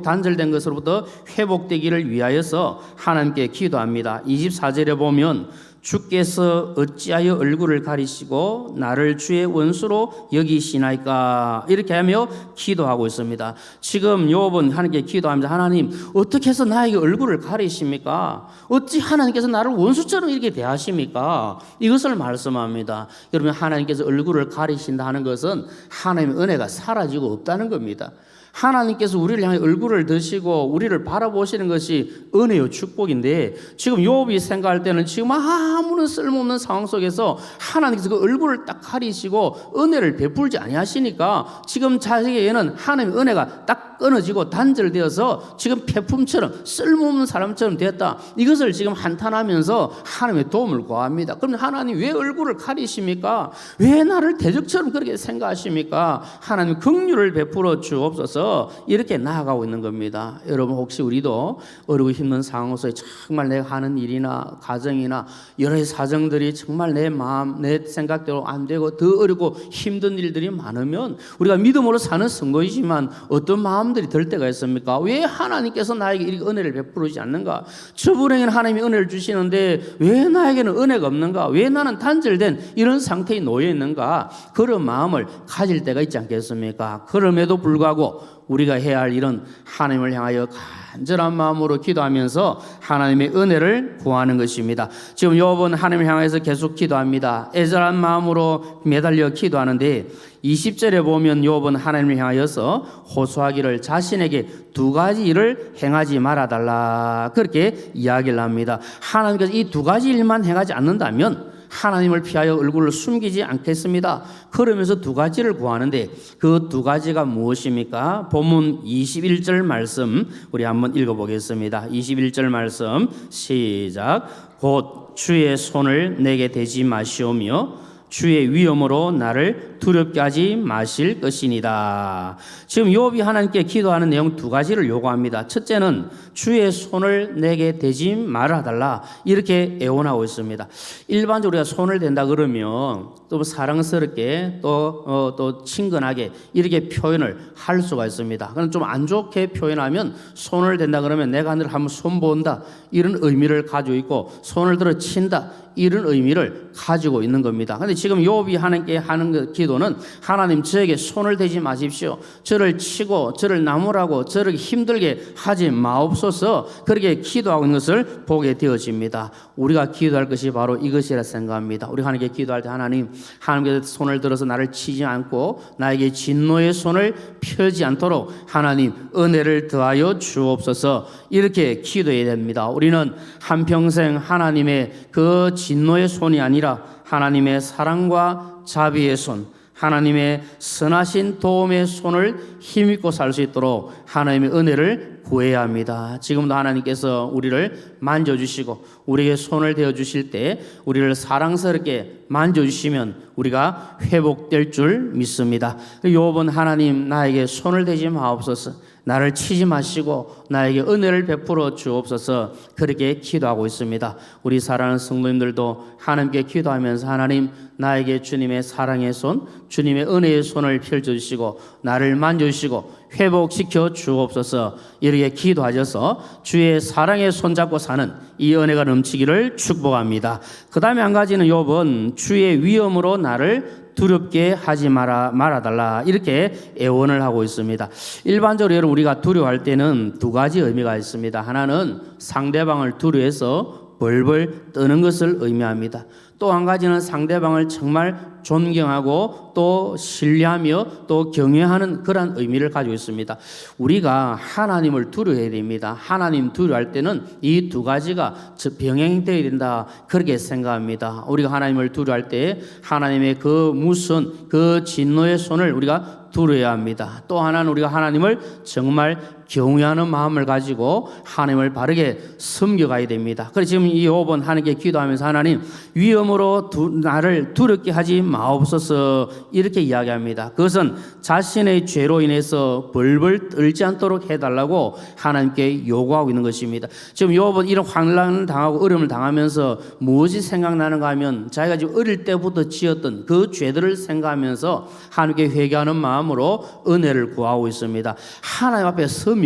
단절된 것으로부터 회복되기를 위하여서 하나님께 기도합니다. 24절에 보면 주께서 어찌하여 얼굴을 가리시고 나를 주의 원수로 여기시나이까 이렇게 하며 기도하고 있습니다. 지금 욥은 하나님께 기도하면서 하나님 어떻게 해서 나에게 얼굴을 가리십니까? 어찌 하나님께서 나를 원수처럼 이렇게 대하십니까? 이것을 말씀합니다. 여러분 하나님께서 얼굴을 가리신다는 것은 하나님의 은혜가 사라지고 없다는 겁니다. 하나님께서 우리를 향해 얼굴을 드시고 우리를 바라보시는 것이 은혜요 축복인데 지금 욥이 생각할 때는 지금 아무런 쓸모없는 상황 속에서 하나님께서 그 얼굴을 딱 가리시고 은혜를 베풀지 아니하시니까 지금 자기에게는 하나님의 은혜가 딱 끊어지고 단절되어서 지금 폐품처럼 쓸모없는 사람처럼 되었다. 이것을 지금 한탄하면서 하나님의 도움을 구합니다. 그럼 하나님 왜 얼굴을 가리십니까? 왜 나를 대적처럼 그렇게 생각하십니까? 하나님 긍휼을 베풀어 주옵소서. 이렇게 나아가고 있는 겁니다. 여러분 혹시 우리도 어렵고 힘든 상황 속에 정말 내가 하는 일이나 가정이나 여러 사정들이 정말 내 마음 내 생각대로 안 되고 더 어렵고 힘든 일들이 많으면 우리가 믿음으로 사는 선거이지만 어떤 마음들이 들 때가 있습니까? 왜 하나님께서 나에게 이렇게 은혜를 베풀지 않는가? 저분에게는 하나님이 은혜를 주시는데 왜 나에게는 은혜가 없는가? 왜 나는 단절된 이런 상태에 놓여 있는가? 그런 마음을 가질 때가 있지 않겠습니까? 그럼에도 불구하고 우리가 해야 할 일은 하나님을 향하여 간절한 마음으로 기도하면서 하나님의 은혜를 구하는 것입니다. 지금 욥은 하나님을 향해서 계속 기도합니다. 애절한 마음으로 매달려 기도하는데 20절에 보면 욥은 하나님을 향하여서 호소하기를 자신에게 두 가지 일을 행하지 말아달라 그렇게 이야기를 합니다. 하나님께서 이 두 가지 일만 행하지 않는다면 하나님을 피하여 얼굴을 숨기지 않겠습니다. 그러면서 두 가지를 구하는데 그 두 가지가 무엇입니까? 본문 21절 말씀 우리 한번 읽어보겠습니다. 21절 말씀 시작. 곧 주의 손을 내게 대지 마시오며 주의 위엄으로 나를 두렵게 하지 마실 것이니다. 지금 욥이 하나님께 기도하는 내용 두 가지를 요구합니다. 첫째는 주의 손을 내게 대지 말아달라 이렇게 애원하고 있습니다. 일반적으로 우리가 손을 댄다 그러면 또 사랑스럽게 또 친근하게 이렇게 표현을 할 수가 있습니다. 그럼 좀 안 좋게 표현하면 손을 댄다 그러면 내가 하늘을 한번 손본다 이런 의미를 가지고 있고 손을 들어 친다 이런 의미를 가지고 있는 겁니다. 그런데 지금 욥이 하나님께 하는 그 기도는 하나님 저에게 손을 대지 마십시오. 저를 치고 저를 나무라고 저를 힘들게 하지 마옵소서 그렇게 기도하고 있는 것을 보게 되어집니다. 우리가 기도할 것이 바로 이것이라 생각합니다. 우리 하나님께 기도할 때 하나님께서 손을 들어서 나를 치지 않고 나에게 진노의 손을 펴지 않도록 하나님 은혜를 더하여 주옵소서 이렇게 기도해야 됩니다. 우리는 한평생 하나님의 그 진노의 손이 아니라 하나님의 사랑과 자비의 손 하나님의 선하신 도움의 손을 힘입고 살 수 있도록 하나님의 은혜를 구해야 합니다. 지금도 하나님께서 우리를 만져주시고 우리에게 손을 대어주실 때 우리를 사랑스럽게 만져주시면 우리가 회복될 줄 믿습니다. 욥은 하나님 나에게 손을 대지 마옵소서 나를 치지 마시고 나에게 은혜를 베풀어 주옵소서 그렇게 기도하고 있습니다. 우리 사랑하는 성도님들도 하나님께 기도하면서 하나님 나에게 주님의 사랑의 손 주님의 은혜의 손을 펼쳐주시고 나를 만져주시고 회복시켜 주옵소서 이렇게 기도하셔서 주의 사랑의 손잡고 사는 이 은혜가 넘치기를 축복합니다. 그 다음에 한 가지는 욥은 주의 위엄으로 나를 두렵게 하지 말아달라 이렇게 애원을 하고 있습니다. 일반적으로 여러분 우리가 두려워할 때는 두 가지 의미가 있습니다. 하나는 상대방을 두려워해서 벌벌 떠는 것을 의미합니다. 또 한 가지는 상대방을 정말 존경하고 또 신뢰하며 또 경외하는 그런 의미를 가지고 있습니다. 우리가 하나님을 두려워해야 됩니다. 하나님 두려워할 때는 이 두 가지가 병행되어야 된다 그렇게 생각합니다. 우리가 하나님을 두려워할 때 하나님의 그 무슨 그 진노의 손을 우리가 두려워야 합니다. 또 하나는 우리가 하나님을 정말 경외하는 마음을 가지고 하나님을 바르게 섬겨가야 됩니다. 그래서 지금 이 욥은 하나님께 기도하면서 하나님 위엄으로 나를 두렵게 하지 마옵소서 이렇게 이야기합니다. 그것은 자신의 죄로 인해서 벌벌 떨지 않도록 해달라고 하나님께 요구하고 있는 것입니다. 지금 욥은 이런 환난을 당하고 어려움을 당하면서 무엇이 생각나는가 하면 자기가 지금 어릴 때부터 지었던 그 죄들을 생각하면서 하나님께 회개하는 마음으로 은혜를 구하고 있습니다. 하나님 앞에 서면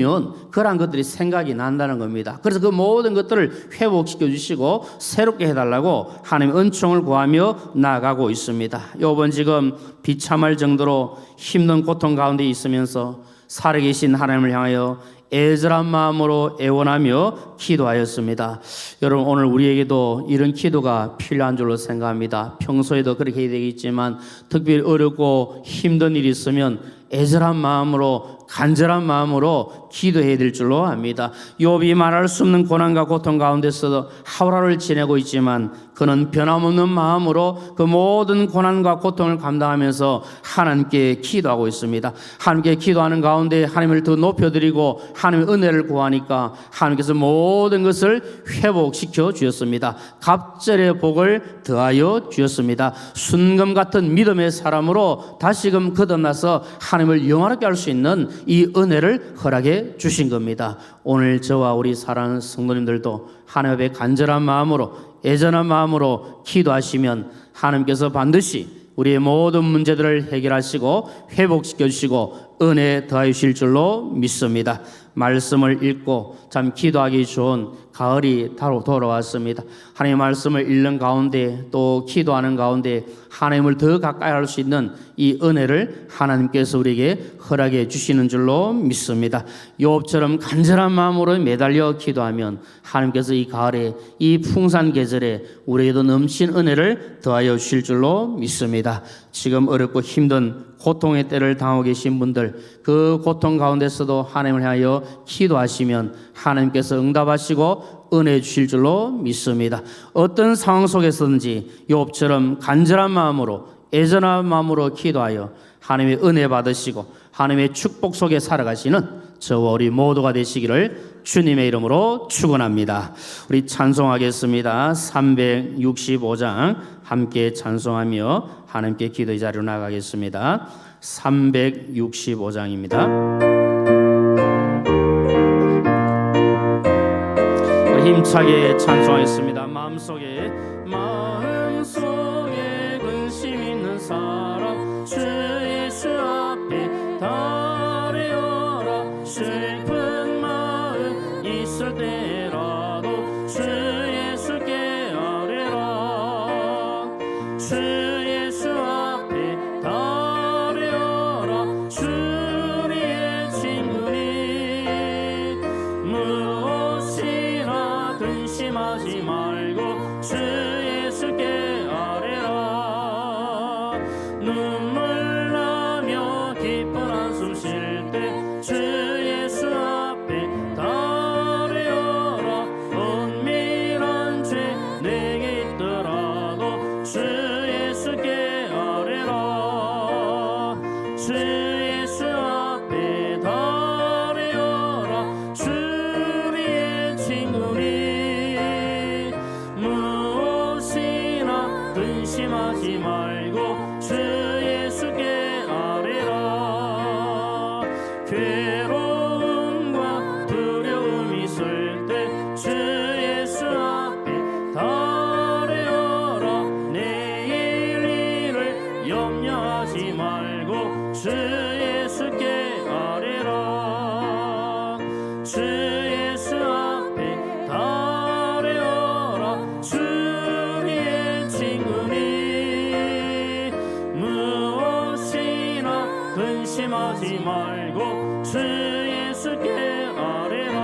그러한 것들이 생각이 난다는 겁니다. 그래서 그 모든 것들을 회복시켜 주시고 새롭게 해달라고 하나님의 은총을 구하며 나아가고 있습니다. 욥은 지금 비참할 정도로 힘든 고통 가운데 있으면서 살아계신 하나님을 향하여 애절한 마음으로 애원하며 기도하였습니다. 여러분 오늘 우리에게도 이런 기도가 필요한 줄로 생각합니다. 평소에도 그렇게 해야 되겠지만 특별히 어렵고 힘든 일이 있으면 애절한 마음으로 간절한 마음으로 기도해야 될 줄로 압니다. 욥이 말할 수 없는 고난과 고통 가운데서도 하루하루를 지내고 있지만 그는 변함없는 마음으로 그 모든 고난과 고통을 감당하면서 하나님께 기도하고 있습니다. 하나님께 기도하는 가운데 하나님을 더 높여드리고 하나님의 은혜를 구하니까 하나님께서 모든 것을 회복시켜 주셨습니다. 갑절의 복을 더하여 주셨습니다. 순금 같은 믿음의 사람으로 다시금 거듭나서 하나님을 영화롭게 할 수 있는 이 은혜를 허락해 주신 겁니다. 오늘 저와 우리 사랑하는 성도님들도 하나님 앞에 간절한 마음으로 애절한 마음으로 기도하시면 하나님께서 반드시 우리의 모든 문제들을 해결하시고 회복시켜 주시고 은혜 더하여 주실 줄로 믿습니다. 말씀을 읽고 참 기도하기 좋은 가을이 돌아왔습니다. 하나님의 말씀을 읽는 가운데 또 기도하는 가운데 하나님을 더 가까이 할 수 있는 이 은혜를 하나님께서 우리에게 허락해 주시는 줄로 믿습니다. 욥처럼 간절한 마음으로 매달려 기도하면 하나님께서 이 가을에 이 풍산 계절에 우리에게도 넘친 은혜를 더하여 주실 줄로 믿습니다. 지금 어렵고 힘든 고통의 때를 당하고 계신 분들, 그 고통 가운데서도 하나님을 향하여 기도하시면 하나님께서 응답하시고 은혜 주실 줄로 믿습니다. 어떤 상황 속에서든지 욥처럼 간절한 마음으로 애절한 마음으로 기도하여 하나님의 은혜 받으시고 하나님의 축복 속에 살아가시는 저와 우리 모두가 되시기를 주님의 이름으로 축원합니다. 우리 찬송하겠습니다. 365장 함께 찬송하며 하나님께 기도의 자리로 나가겠습니다. 365장입니다. 우리 힘차게 찬송하겠습니다. 마음속에 근심 있는 사람 주 예수 앞에 달려라. 슬픈 마음 있을 때라도 주 예수께 아뢰라. 주 예수 앞에 달려라. 주 우리의 친구니 무엇이나 근심하지 말고 주 예수께 아뢰라. 눈물 나며 기쁜 한숨 쉴 때 주 예수 앞에 달려라. 은밀한 죄 내게 있더라도 주 예수께 아뢰라. 주 예수 앞에 달려라. 주 우리의 친구니 무엇이나 근심하지 말고 주 예수께 아뢰라. 괴로움과 두려움이 있을 때 주 예수 앞에 달려라. 내일 일을 염려하지 말고 주 예수께 아뢰라. 주 예수 앞에 달려라. 주 우리의 친구니 무엇이나 근심하지 말고 주 예수께 아뢰라.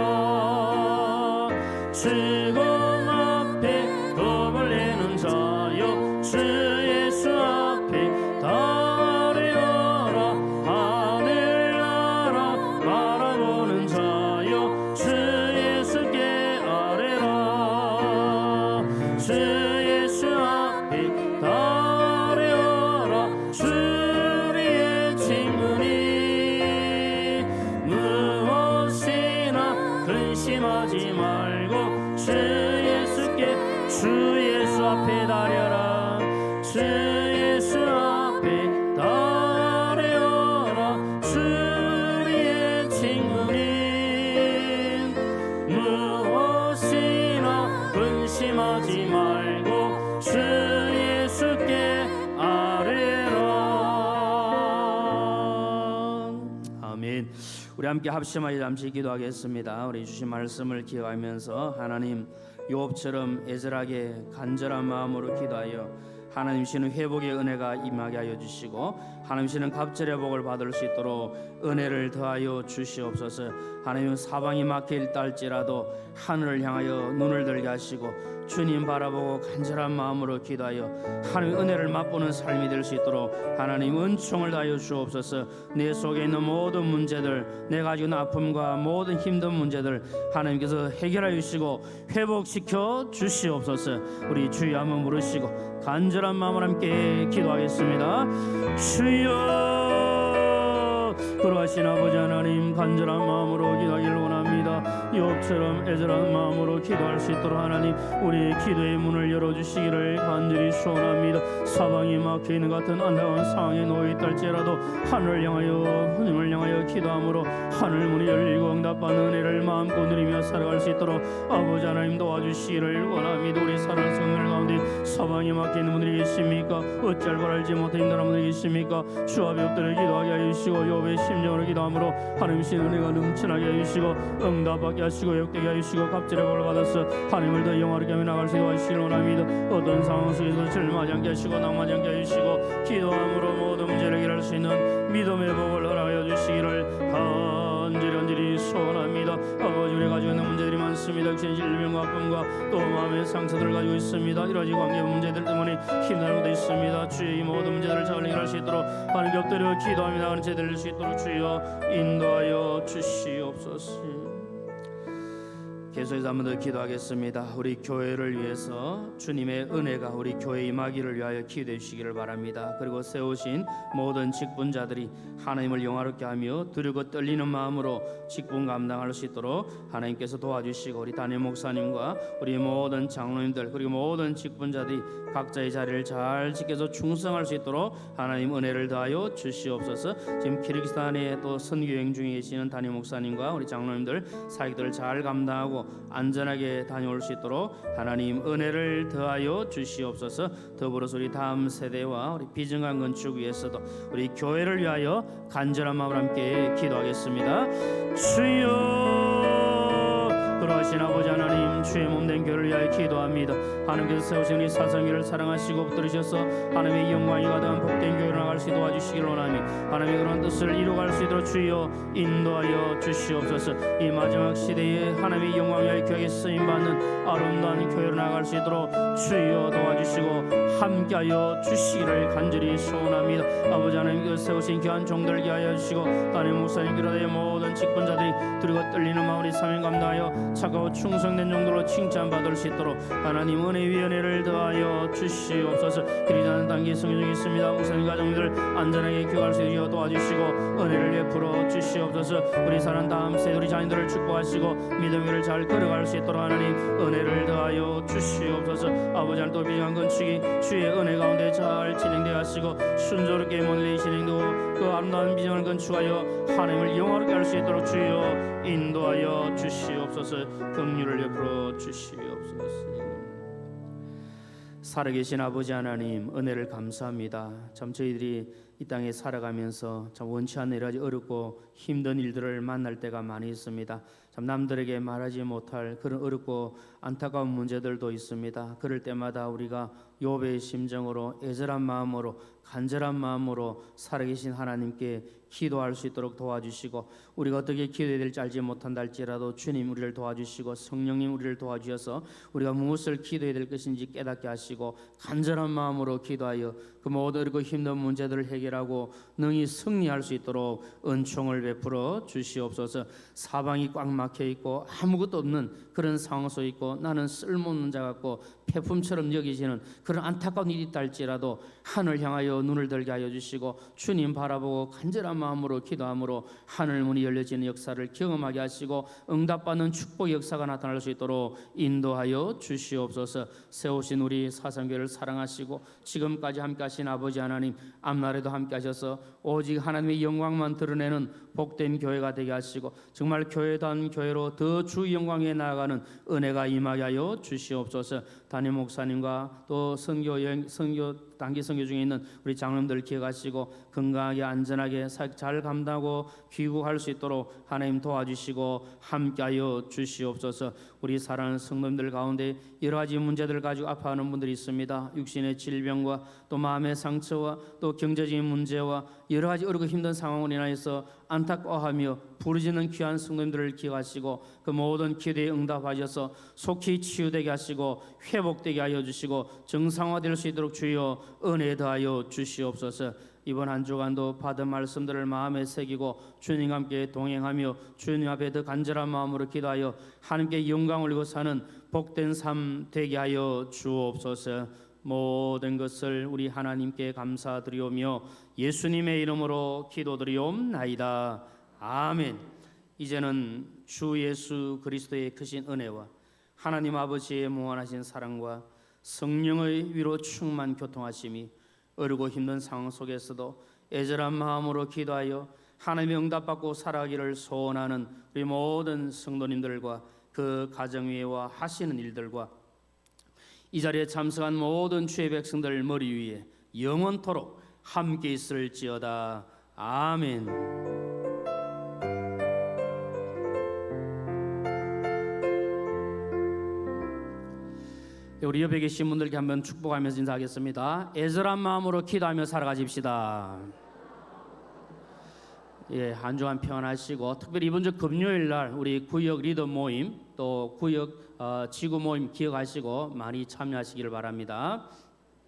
즐거움 앞에 겁을 내는 자여 주 예수 앞에 달려라. 하늘나라 바라보는 자여 주 예수께 아뢰라. 주 예수 앞에 달려라. 주 우리의 친구니 무엇이나 근심하지 말고 주 예수께 주 예수 앞에 달려라. 주 예수 앞에 달려라. 주 우리의 친구니 무엇이나 근심하지 말고 주 예수께 아뢰라. 아멘. 우리 함께 합심하여 잠시 기도하겠습니다. 우리 주신 말씀을 기억하면서 하나님 욥처럼 애절하게 간절한 마음으로 기도하여 하나님 시는 회복의 은혜가 임하게 하여 주시고 하나님 시는 갑절의 복을 받을 수 있도록 은혜를 더하여 주시옵소서. 하나님 사방이 막혀 있달지라도 하늘을 향하여 눈을 들게 하시고 주님 바라보고 간절한 마음으로 기도하여 하나님 은혜를 맛보는 삶이 될 수 있도록 하나님 은총을 다하여 주옵소서. 내 속에 있는 모든 문제들, 내가 가지고 있는 아픔과 모든 힘든 문제들 하나님께서 해결하여 주시고 회복시켜 주시옵소서. 우리 주여 한번 부르시고 간절한 마음으로 함께 기도하겠습니다. 주여, 그러하신 아버지 하나님, 간절한 마음으로 기도하기를 원합니다. 욥처럼 애절한 마음으로 기도할 수 있도록 하나님 우리의 기도의 문을 열어주시기를 간절히 소원합니다. 사방이 막혀있는 같은 안타까운 상황에 놓여있달지라도 하늘을 향하여 하나님을 향하여 기도함으로 하늘 문이 열리고 응답받는 은혜를 마음껏 누리며 살아갈 수 있도록 아버지 하나님 도와주시기를 원합니다. 우리 살아갈 수 없는 가운데 사방이 막혀있는 분들이 계십니까? 어찌할 걸 알지 못해 힘든 분들이 계십니까? 주 앞에 엎드려 기도하게 하여 주시고 욥의 심정으로 기도함으로 하나님의 은혜가 넘쳐나게 하여 주시고 응답 응답받게 하시고 역되게 하시고 갑절의 복을 받아서 하나님을 더 영화롭게 하며 나갈 수 있도록 하시길 원합니다. 어떤 상황 속에서 절망하지 않게 하시고 낭만하지 않게 하시고 기도함으로 모든 문제를 해결할 수 있는 믿음의 복을 허락하여 주시기를 간절히 소원합니다. 아버지, 우리가 가지고 있는 문제들이 많습니다. 질병과 아픔과 또 마음의 상처들을 가지고 있습니다. 여러 가지 관계 문제들 때문에 힘든 것도 있습니다. 주의 이 모든 문제들을 잘 해결할 수 있도록 하나님께 엎드려 기도하며 나가는 제 될 수 있도록 주여 인도하여 주시옵소서. 계속해서 한 번 더 기도하겠습니다. 우리 교회를 위해서 주님의 은혜가 우리 교회 임하기를 위하여 기도해 주시기를 바랍니다. 그리고 세우신 모든 직분자들이 하나님을 영화롭게 하며 두렵고 떨리는 마음으로 직분 감당할 수 있도록 하나님께서 도와주시고, 우리 담임 목사님과 우리 모든 장로님들 그리고 모든 직분자들이 각자의 자리를 잘 지켜서 충성할 수 있도록 하나님 은혜를 더하여 주시옵소서. 지금 키르기스탄에 또 선교여행 중에 계시는 담임 목사님과 우리 장로님들 사역들을 잘 감당하고 안전하게 다녀올 수 있도록 하나님 은혜를 더하여 주시옵소서. 더불어서 우리 다음 세대와 우리 비정한 건축 위해서도 우리 교회를 위하여 간절한 마음으로 함께 기도하겠습니다. 주여, 돌아가신 아버지 하나님, 주의 몸된 교회를 위하여 기도합니다. 하나님께서 세우신 우리 사성교를 사랑하시고 붙들으셔서 하나님의 영광이 가득한 복된 교회로 나갈 수 있도록 도와주시길 원하니 하나님의 그런 뜻을 이루어갈 수 있도록 주여 인도하여 주시옵소서. 이 마지막 시대에 하나님의 영광 위하여 교회에 쓰임받는 아름다운 교회로 나갈 수 있도록 주여 도와주시고 함께하여 주시기를 간절히 소원합니다. 아버지 하나님께서 세우신 귀한 종들 위하여 주시고 담임 목사님 비롯하여 모든 직분자들이 두리고 떨리는 마음으로 사명 감당하여 착하고 충성된 종들로 칭찬받을 수 있도록 하나님 은혜 위에 은혜를 더하여 주시옵소서. 그리자는 단계 성경 중에 있습니다. 목사님 가정들 안전하게 교육할 수 있도록 도와주시고 은혜를 베풀어 주시옵소서. 우리 사는 다음 세대 우리 자녀들을 축복하시고 믿음을 잘 걸어갈 수 있도록 하나님 은혜를 더하여 주시옵소서. 아버지 하나님, 또 비정한 건축이 주의 은혜 가운데 잘 진행되어 하시고 순조롭게 멀리 진행되고 그 아름다운 비정한 건축하여 하나님을 영화롭게 할 수 있도록 주여 인도하여 주시옵소서. 긍휼을 베풀어 주시옵소서. 살아계신 아버지 하나님, 은혜를 감사합니다. 참 저희들이 이 땅에 살아가면서 참 원치 않는 여러 가지 어렵고 힘든 일들을 만날 때가 많이 있습니다. 참 남들에게 말하지 못할 그런 어렵고 안타까운 문제들도 있습니다. 그럴 때마다 우리가 욥의 심정으로 애절한 마음으로 간절한 마음으로 살아계신 하나님께 기도할 수 있도록 도와주시고, 우리가 어떻게 기도해야 될지 알지 못한다 할지라도 주님 우리를 도와주시고 성령님 우리를 도와주셔서 우리가 무엇을 기도해야 될 것인지 깨닫게 하시고 간절한 마음으로 기도하여 그 모든 어렵고 힘든 문제들을 해결하고 능히 승리할 수 있도록 은총을 베풀어 주시옵소서. 사방이 꽉 막혀 있고 아무것도 없는 그런 상황 속에 있고 나는 쓸모없는 자 같고 폐품처럼 여기시는 그런 안타까운 일이 있다 할지라도 하늘 향하여 눈을 들게 하여 주시고 주님 바라보고 간절한 마음으로 기도함으로 하늘 문이 열려지는 역사를 경험하게 하시고 응답받는 축복의 역사가 나타날 수 있도록 인도하여 주시옵소서. 세우신 우리 사상교회를 사랑하시고 지금까지 함께 하신 아버지 하나님, 앞날에도 함께 하셔서 오직 하나님의 영광만 드러내는 복된 교회가 되게 하시고 정말 교회다운 교회로 더 주 영광에 나아가는 은혜가 임하게 하여 주시옵소서. 담임 목사님과 또 선교 단기 선교 중에 있는 우리 장로님들 기억하시고 건강하게 안전하게 사역 잘 감당하고 귀국할 수 있도록 하나님 도와주시고 함께하여 주시옵소서. 우리 사랑하는 성도님들 가운데 여러 가지 문제들을 가지고 아파하는 분들이 있습니다. 육신의 질병과 또 마음의 상처와 또 경제적인 문제와 여러 가지 어렵고 힘든 상황으로 인하여서 안타까워하며 부르짖는 귀한 성도님들을 기억하시고 그 모든 기도에 응답하셔서 속히 치유되게 하시고 회복되게 하여 주시고 정상화될 수 있도록 주여 은혜 더하여 주시옵소서. 이번 한 주간도 받은 말씀들을 마음에 새기고 주님과 함께 동행하며 주님 앞에 더 간절한 마음으로 기도하여 하나님께 영광 올리고 사는 복된 삶 되게 하여 주옵소서. 모든 것을 우리 하나님께 감사드리오며 예수님의 이름으로 기도드리옵나이다. 아멘. 이제는 주 예수 그리스도의 크신 은혜와 하나님 아버지의 무한하신 사랑과 성령의 위로 충만 교통하심이 어렵고 힘든 상황 속에서도 애절한 마음으로 기도하여 하나님의 응답받고 살아가기를 소원하는 우리 모든 성도님들과 그 가정 위에와 하시는 일들과 이 자리에 참석한 모든 주의 백성들 머리 위에 영원토록 함께 있을지어다. 아멘. 우리 옆에 계신 분들께 한번 축복하면서 인사하겠습니다. 애절한 마음으로 기도하며 살아가십시다. 예, 한 주간 평안하시고 특별히 이번 주 금요일 날 우리 구역 리더 모임 또 구역 지구 모임 기억하시고 많이 참여하시기를 바랍니다.